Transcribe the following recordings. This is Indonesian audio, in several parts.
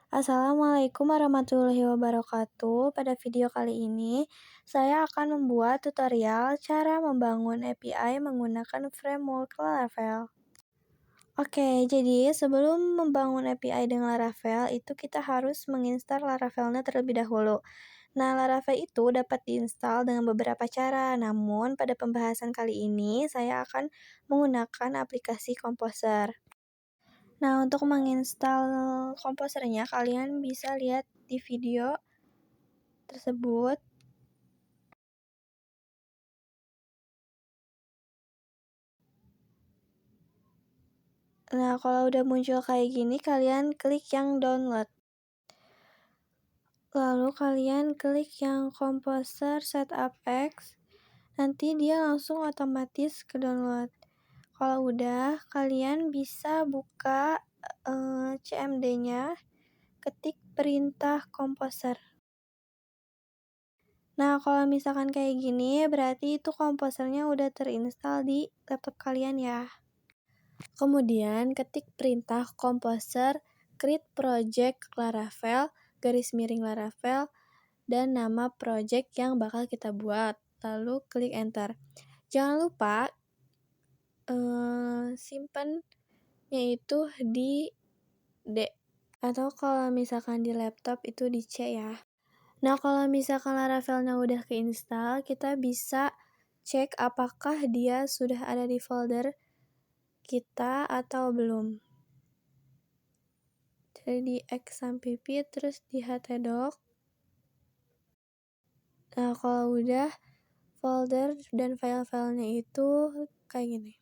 Assalamualaikum warahmatullahi wabarakatuh. Pada video kali ini, saya akan membuat tutorial cara membangun API menggunakan framework Laravel. Oke, jadi sebelum membangun API dengan Laravel, itu kita harus menginstal Laravelnya terlebih dahulu. Nah, Laravel itu dapat diinstal dengan beberapa cara, namun pada pembahasan kali ini saya akan menggunakan aplikasi Composer. Nah, untuk menginstal komposernya, kalian bisa lihat di video tersebut. Nah, kalau udah muncul kayak gini, kalian klik yang download. Lalu kalian klik yang Composer Setup X. Nanti dia langsung otomatis ke download. Kalau udah, kalian bisa buka CMD-nya, ketik perintah Composer. Nah, kalau misalkan kayak gini, berarti itu komposernya udah terinstall di laptop kalian ya. Kemudian, ketik perintah composer create project Laravel, _Laravel, dan nama project yang bakal kita buat. Lalu klik enter. Jangan lupa simpennya itu di D. Atau kalau misalkan di laptop itu di C ya. Nah, kalau misalkan Laravelnya udah keinstal, kita bisa cek apakah dia sudah ada di folder kita atau belum. Jadi di x_pip, terus di htdoc. Nah, kalau udah, folder dan file-filenya itu kayak gini.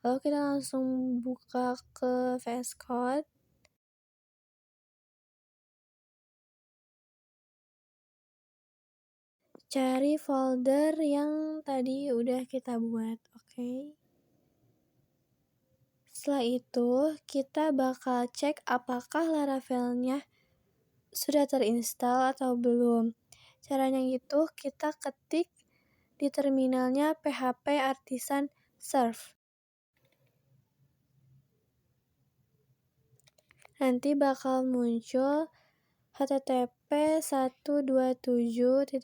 Lalu kita langsung buka ke VS Code. Cari folder yang tadi udah kita buat, oke? Setelah itu, kita bakal cek apakah Laravelnya sudah terinstall atau belum. Caranya itu kita ketik di terminalnya php artisan serve. Nanti bakal muncul http://127.0.0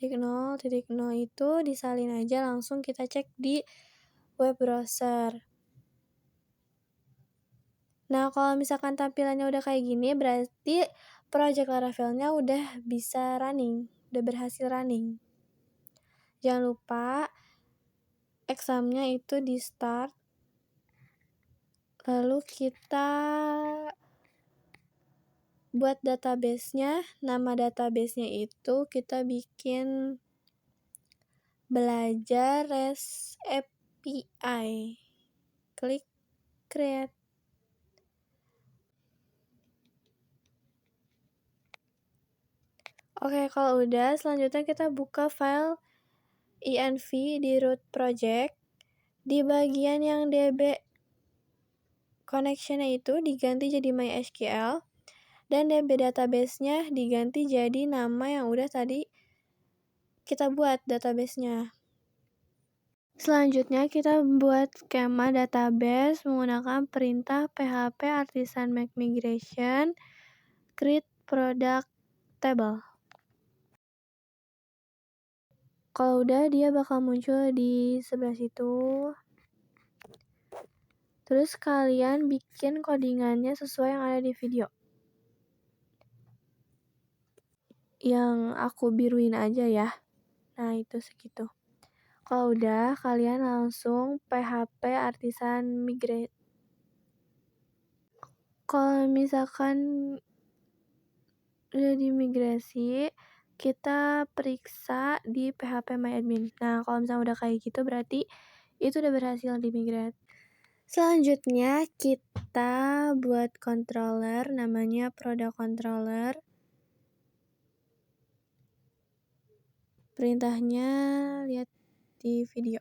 itu disalin aja, langsung kita cek di web browser. Nah, kalau misalkan tampilannya udah kayak gini, berarti project Laravelnya udah bisa running, udah berhasil running. Jangan lupa examnya itu di start. Lalu kita buat database-nya. Nama database-nya itu kita bikin belajar REST API. Klik create. Oke, kalau udah, selanjutnya kita buka file env di root project. Di bagian yang db connection-nya itu diganti jadi MySQL, dan DB database-nya diganti jadi nama yang udah tadi kita buat database-nya. Selanjutnya kita buat skema database menggunakan perintah php artisan make migration create product table. Kalau udah, dia bakal muncul di sebelah situ. Terus kalian bikin codingannya sesuai yang ada di video. Yang aku biruin aja ya. Nah, itu segitu. Kalau udah, kalian langsung php artisan migrate. Kalau misalkan udah dimigrasi, kita periksa di php_myadmin. Nah, kalau misalnya udah kayak gitu, berarti itu udah berhasil dimigrate. Selanjutnya, kita buat controller, namanya product controller. Perintahnya lihat di video.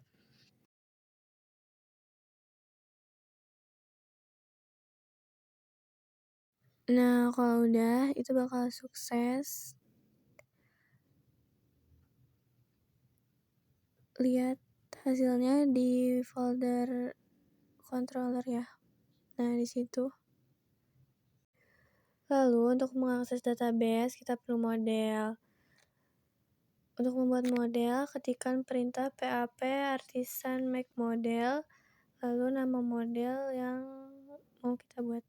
Nah, kalau udah, itu bakal sukses. Lihat hasilnya di folder controller ya. Nah, di situ. Lalu untuk mengakses database kita perlu model. Untuk membuat model, ketikkan perintah PAP artisan make model, lalu nama model yang mau kita buat.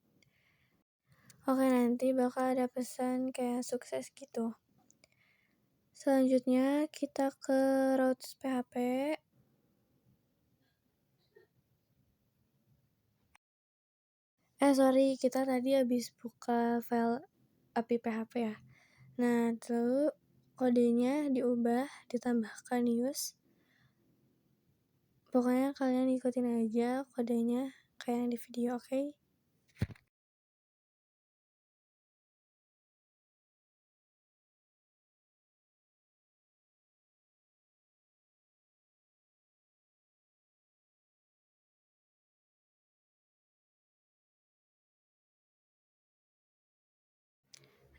Oke, nanti bakal ada pesan kayak sukses gitu. Selanjutnya kita ke routes PHP. Sorry, kita tadi habis buka file API PHP ya. Nah, lalu kodenya diubah, ditambahkan use. Pokoknya kalian ikutin aja kodenya kayak yang di video, oke?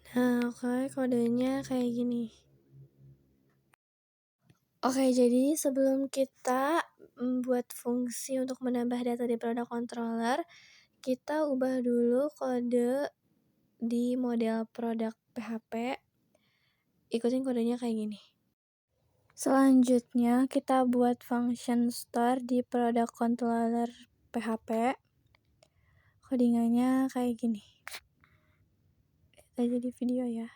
Nah, oke, kodenya kayak gini. Oke, jadi sebelum kita membuat fungsi untuk menambah data di product controller, kita ubah dulu kode di model product PHP. Ikutin kodenya kayak gini. Selanjutnya kita buat function store di product controller PHP. Codingannya kayak gini. Lihat aja di video ya.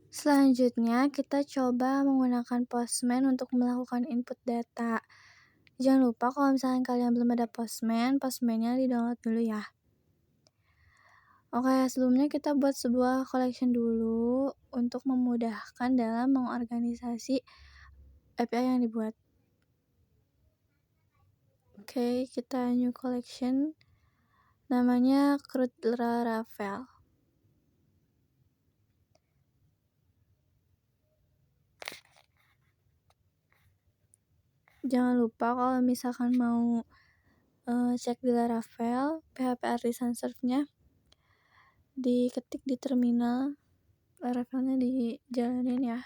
Selanjutnya, kita coba menggunakan Postman untuk melakukan input data. Jangan lupa kalau misalkan kalian belum ada Postman-nya di-download dulu ya. Oke, sebelumnya kita buat sebuah collection dulu untuk memudahkan dalam mengorganisasi API yang dibuat. Oke, kita new collection. Namanya CRUD Laravel. Jangan lupa kalau misalkan mau cek di Laravel, PHP Artisan Serve-nya diketik di terminal, Laravelnya dijalanin ya.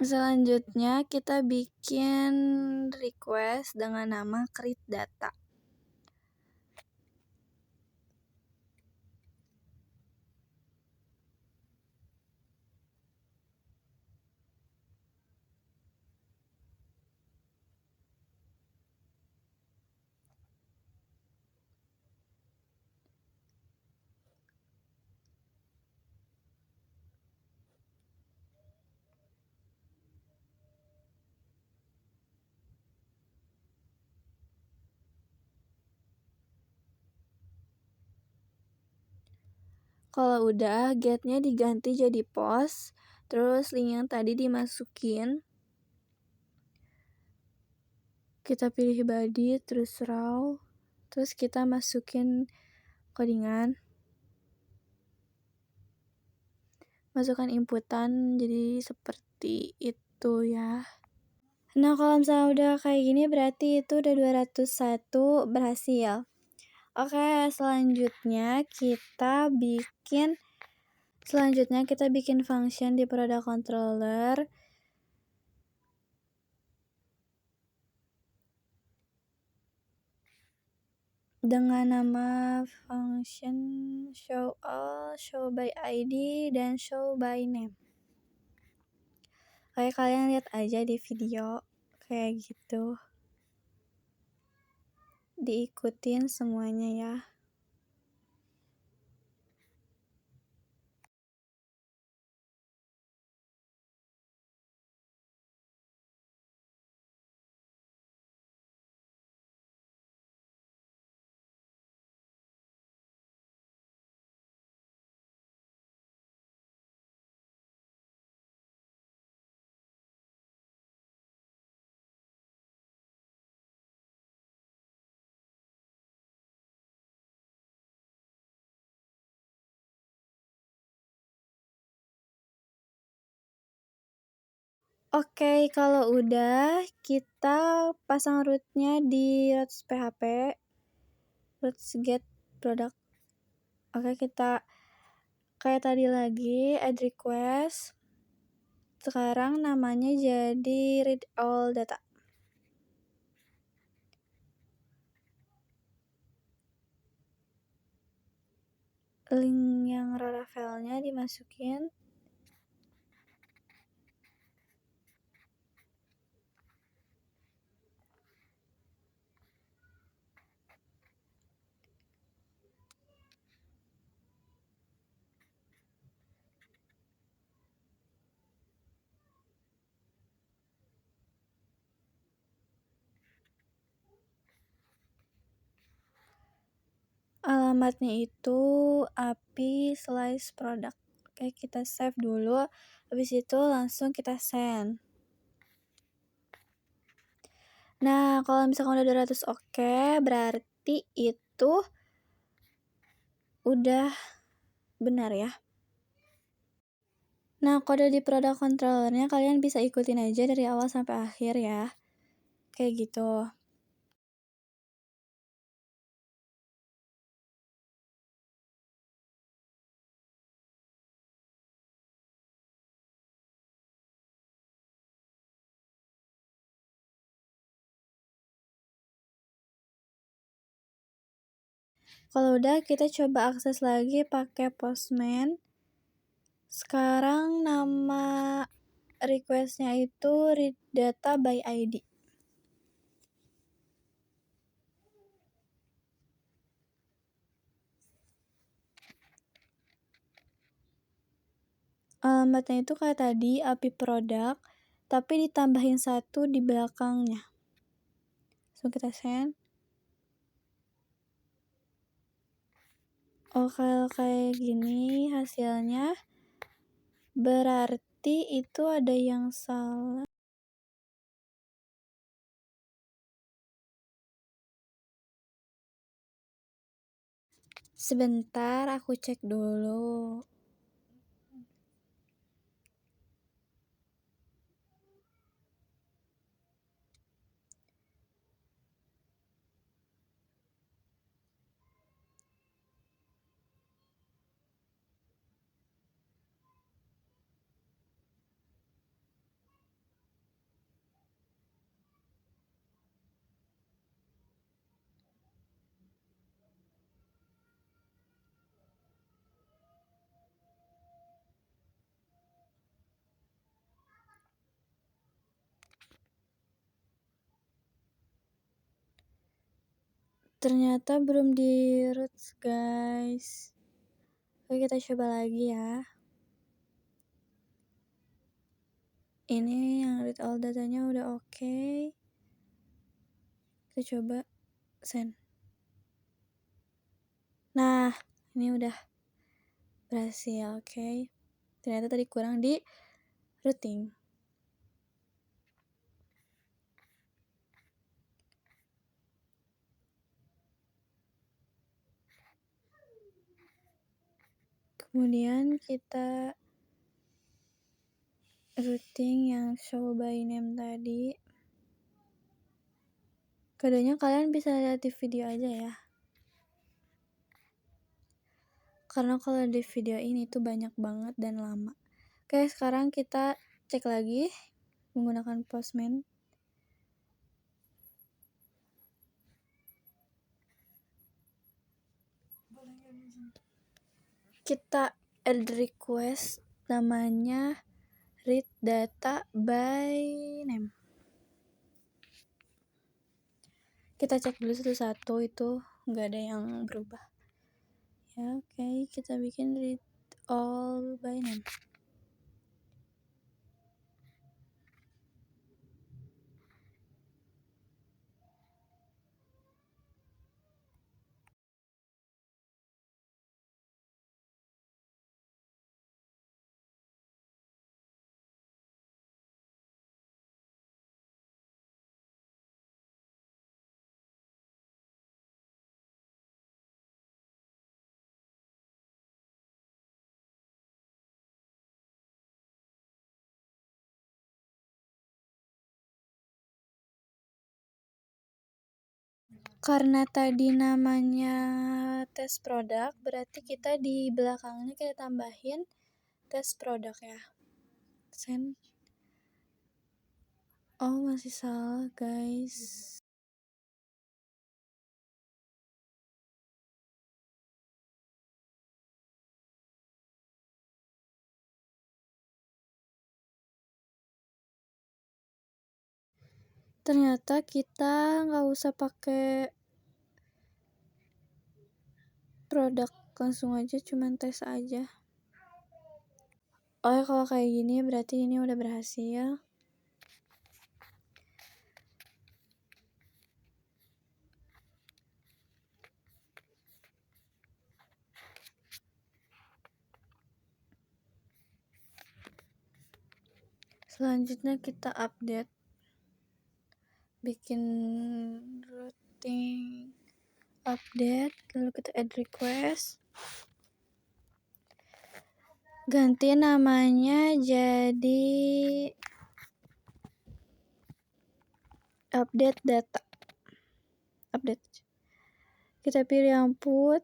Selanjutnya kita bikin request dengan nama create data. Kalau udah, get-nya diganti jadi post, terus link yang tadi dimasukin. Kita pilih body, terus raw, terus kita masukin codingan. Masukkan inputan, jadi seperti itu ya. Nah, kalau misalnya udah kayak gini berarti itu udah 201 berhasil. Oke, selanjutnya kita bikin function di product controller dengan nama function show all, show by ID, dan show by name. Kayak kalian lihat aja di video kayak gitu. Diikutin semuanya ya. Oke, kalau udah kita pasang rootnya di routes PHP, routes get product. Oke, kita kayak tadi lagi add request. Sekarang namanya jadi read all data. Link yang Laravelnya dimasukin. Alamatnya itu API slice product. Oke, kita save dulu. Habis itu langsung kita send. Nah, kalau misalkan udah 200 oke, berarti itu udah benar ya. Nah, kode di product controllernya kalian bisa ikutin aja dari awal sampai akhir ya. Kayak gitu. Kalau udah, kita coba akses lagi pakai Postman. Sekarang nama requestnya itu read data by ID. Alamatnya itu kayak tadi, API produk, tapi ditambahin 1 di belakangnya. So, kita send. Oh, kalau kayak gini hasilnya, berarti itu ada yang salah. Sebentar, aku cek dulu. Ternyata belum di root, guys. Oke, kita coba lagi ya. Ini yang read all datanya udah oke. Kita coba send. Nah, ini udah berhasil, oke. Ternyata tadi kurang di routing. Kemudian kita routing yang show by name tadi. Kodenya kalian bisa lihat di video aja ya. Karena kalau di video ini tuh banyak banget dan lama. Oke, sekarang kita cek lagi menggunakan Postman. Kita add request namanya read data by name. Kita cek dulu satu-satu, itu nggak ada yang berubah ya. Oke, kita bikin read all by name. Karena tadi namanya tes produk, berarti kita di belakangnya kita tambahin tes produk ya. Send. Oh, masih salah, guys. Ternyata kita nggak usah pakai produk, langsung aja cuman tes aja. Oh, kalau kayak gini berarti ini udah berhasil. Selanjutnya kita update, bikin routing update, lalu kita add request, ganti namanya jadi update data. Update. Kita pilih yang put.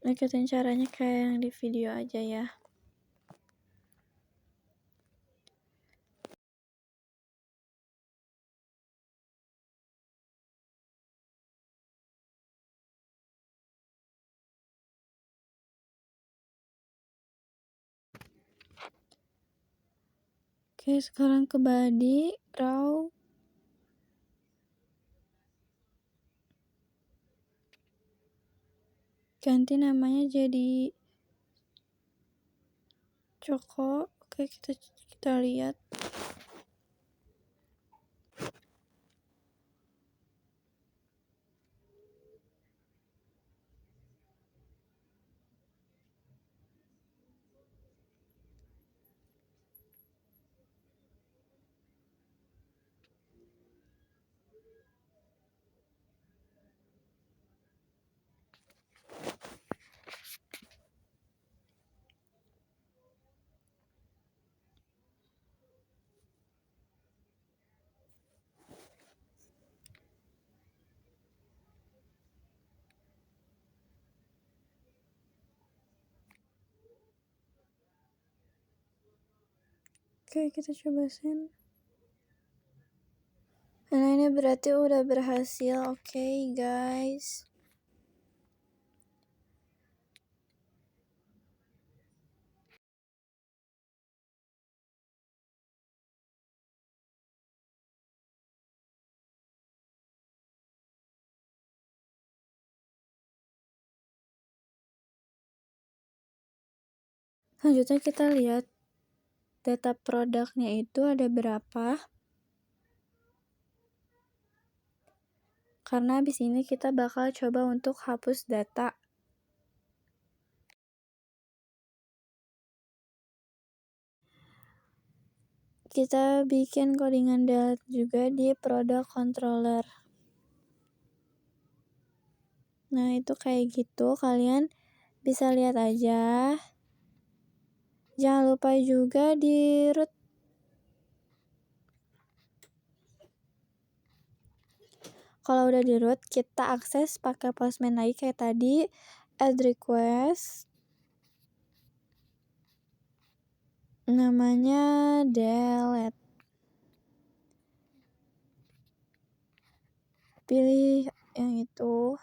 Ikutin caranya kayak yang di video aja ya. Oke, sekarang ke body, raw. Ganti namanya jadi Coko. Oke, kita lihat. Oke, kita coba send. Nah, ini berarti udah berhasil. Oke, guys. Selanjutnya kita lihat data produknya itu ada berapa. Karena habis ini kita bakal coba untuk hapus data. Kita bikin codingan delete juga di product controller. Nah, itu kayak gitu. Kalian bisa lihat aja. Jangan lupa juga di root. Kalau udah di root, kita akses pakai postman lagi kayak tadi. Add request. Namanya delete. Pilih yang itu.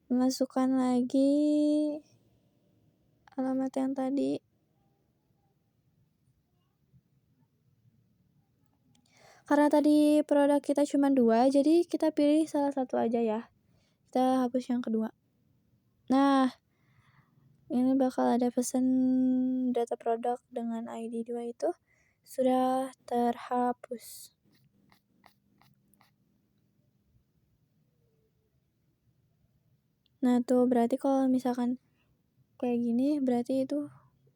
Masukkan lagi alamat yang tadi. Karena tadi produk kita cuma 2, jadi kita pilih salah satu aja ya. Kita hapus yang kedua. Nah, ini bakal ada pesan data produk dengan ID 2 itu sudah terhapus. Nah, tuh berarti kalau misalkan kayak gini berarti itu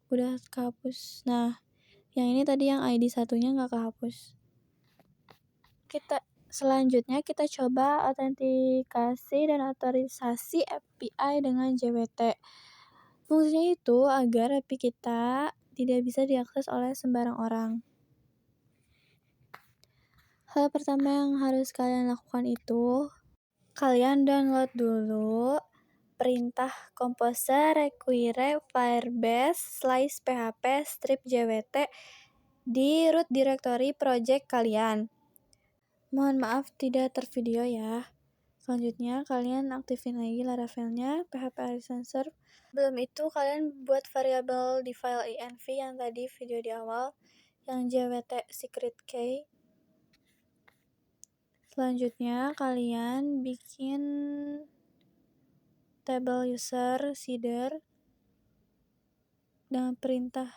udah kehapus. Nah, yang ini tadi yang ID satunya nggak kehapus. Selanjutnya kita coba autentikasi dan otorisasi API dengan JWT. Fungsinya itu agar API kita tidak bisa diakses oleh sembarang orang. Hal pertama yang harus kalian lakukan itu, kalian download dulu perintah composer require firebase slice php strip jwt di root directory project kalian. Mohon maaf tidak tervideo ya. Selanjutnya kalian aktifin lagi Laravelnya, php artisan serve. Belum itu kalian buat variabel di file env yang tadi video di awal, yang jwt secret key. Selanjutnya kalian bikin table user seeder dengan perintah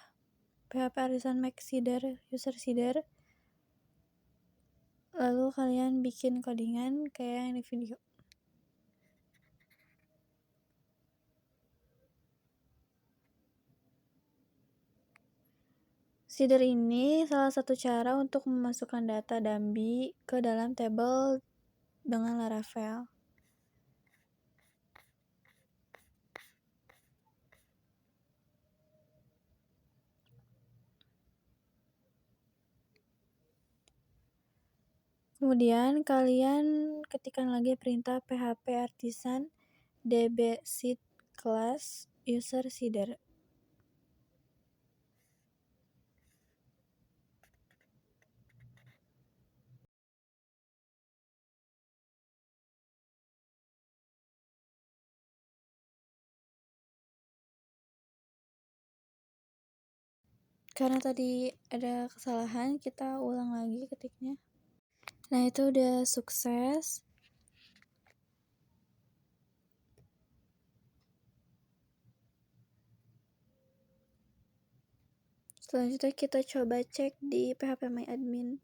php artisan make seeder user seeder. Lalu kalian bikin codingan kayak yang di video. Seeder ini salah satu cara untuk memasukkan data Dumby ke dalam table dengan Laravel. Kemudian kalian ketikkan lagi perintah php artisan db seed class user seeder. Karena tadi ada kesalahan, kita ulang lagi ketiknya. Nah, itu udah sukses. Selanjutnya kita coba cek di phpMyAdmin.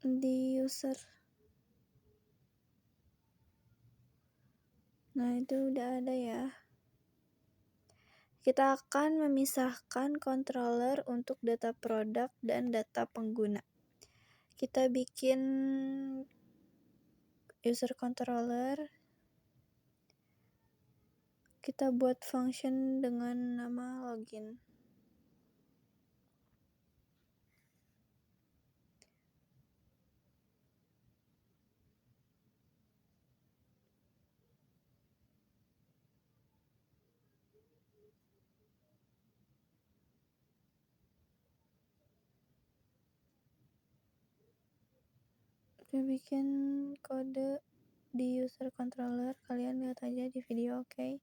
Di user. Nah, itu udah ada ya. Kita akan memisahkan controller untuk data produk dan data pengguna. Kita bikin user controller. Kita buat function dengan nama login. Kita bikin kode di user controller, kalian lihat aja di video, oke?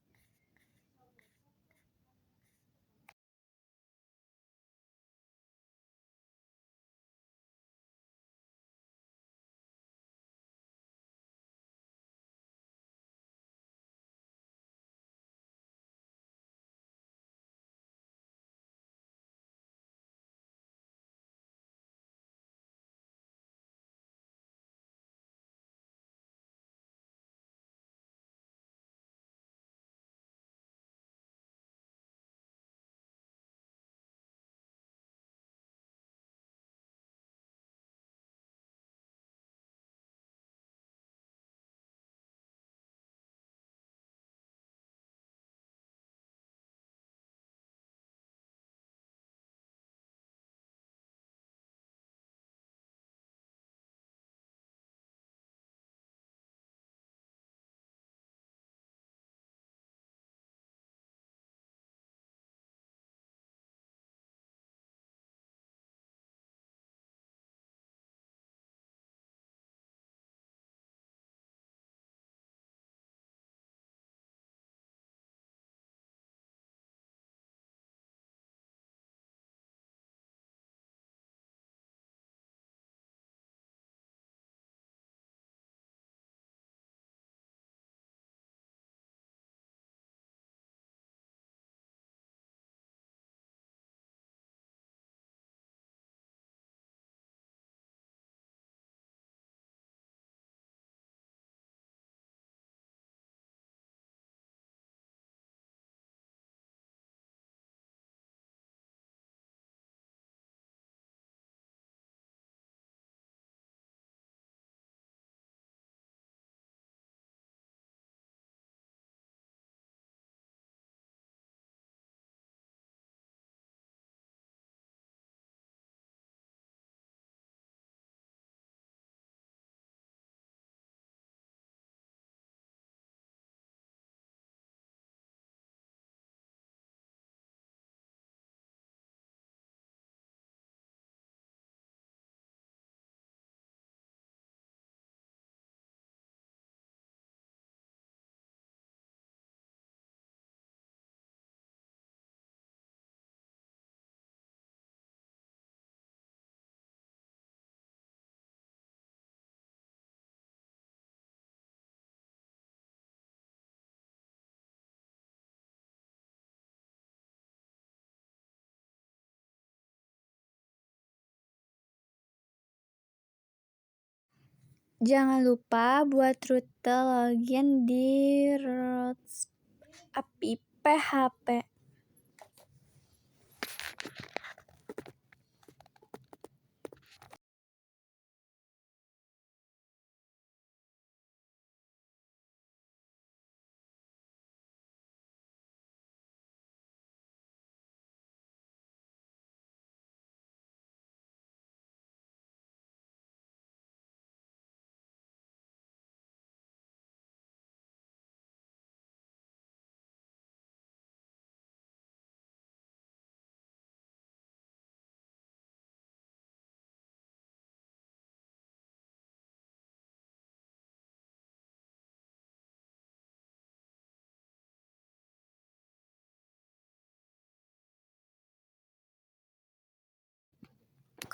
Jangan lupa buat rute login di Routes API PHP.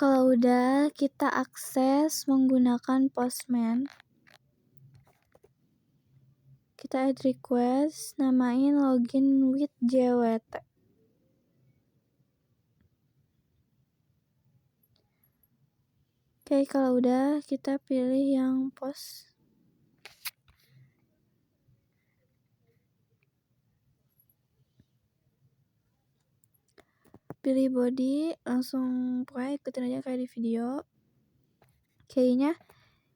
Kalau udah, kita akses menggunakan Postman. Kita add request, namain login with JWT. Oke, kalau udah, kita pilih yang post. Pilih body, langsung pokoknya ikutin aja kayak di video. Kayaknya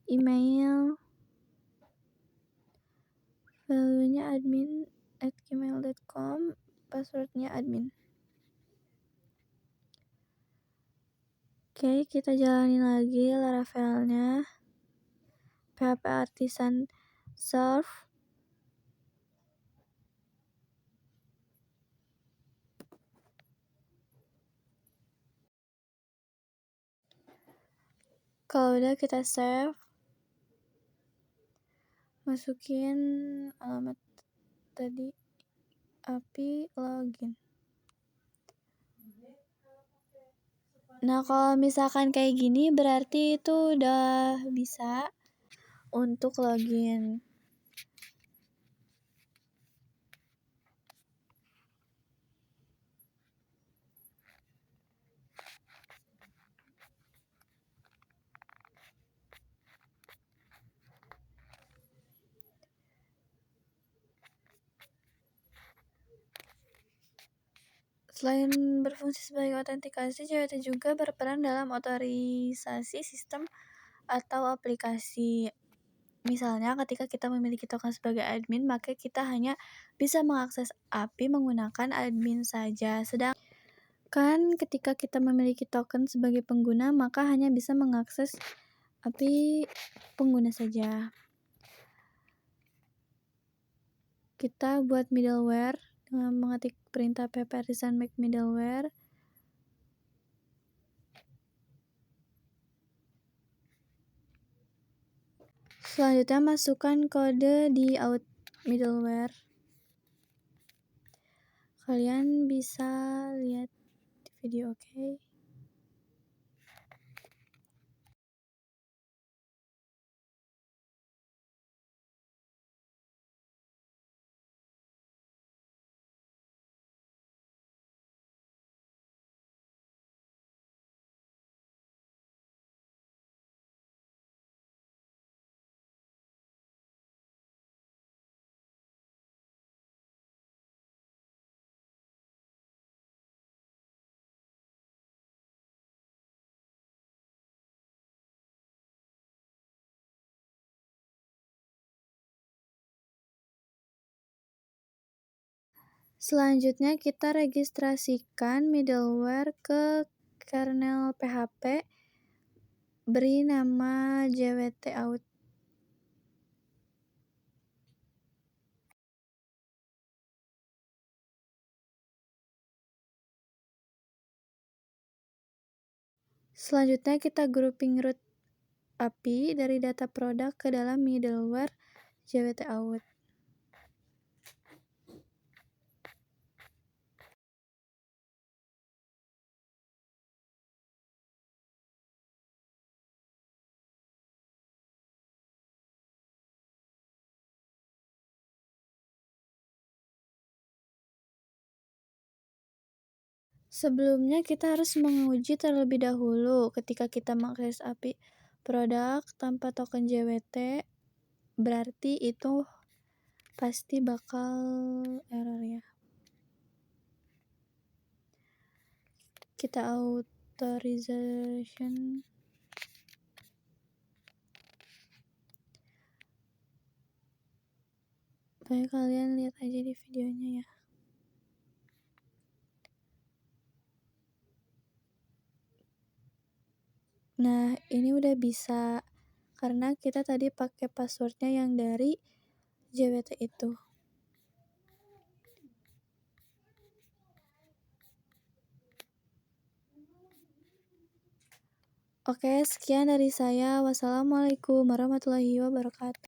email, value-nya admin@gmail.com, passwordnya admin. Oke, kita jalanin lagi Laravelnya. PHP Artisan Serve. Kalau udah, kita save. Masukin alamat tadi, API login. Nah, kalau misalkan kayak gini berarti itu udah bisa untuk login. Selain berfungsi sebagai autentikasi, JWT juga berperan dalam otorisasi sistem atau aplikasi. Misalnya, ketika kita memiliki token sebagai admin, maka kita hanya bisa mengakses API menggunakan admin saja. Sedangkan ketika kita memiliki token sebagai pengguna, maka hanya bisa mengakses API pengguna saja. Kita buat middleware dengan mengetik perintah php artisan make middleware. Selanjutnya masukkan kode di out middleware. Kalian bisa lihat di video, oke? Selanjutnya kita registrasikan middleware ke kernel PHP, beri nama JWT out. Selanjutnya kita grouping root API dari data produk ke dalam middleware JWT out. Sebelumnya kita harus menguji terlebih dahulu. Ketika kita mengakses API produk tanpa token JWT, berarti itu pasti bakal error ya. Kita authorization. Baik, kalian lihat aja di videonya ya. Nah, ini udah bisa karena kita tadi pakai passwordnya yang dari JWT itu. Oke, sekian dari saya. Wassalamualaikum warahmatullahi wabarakatuh.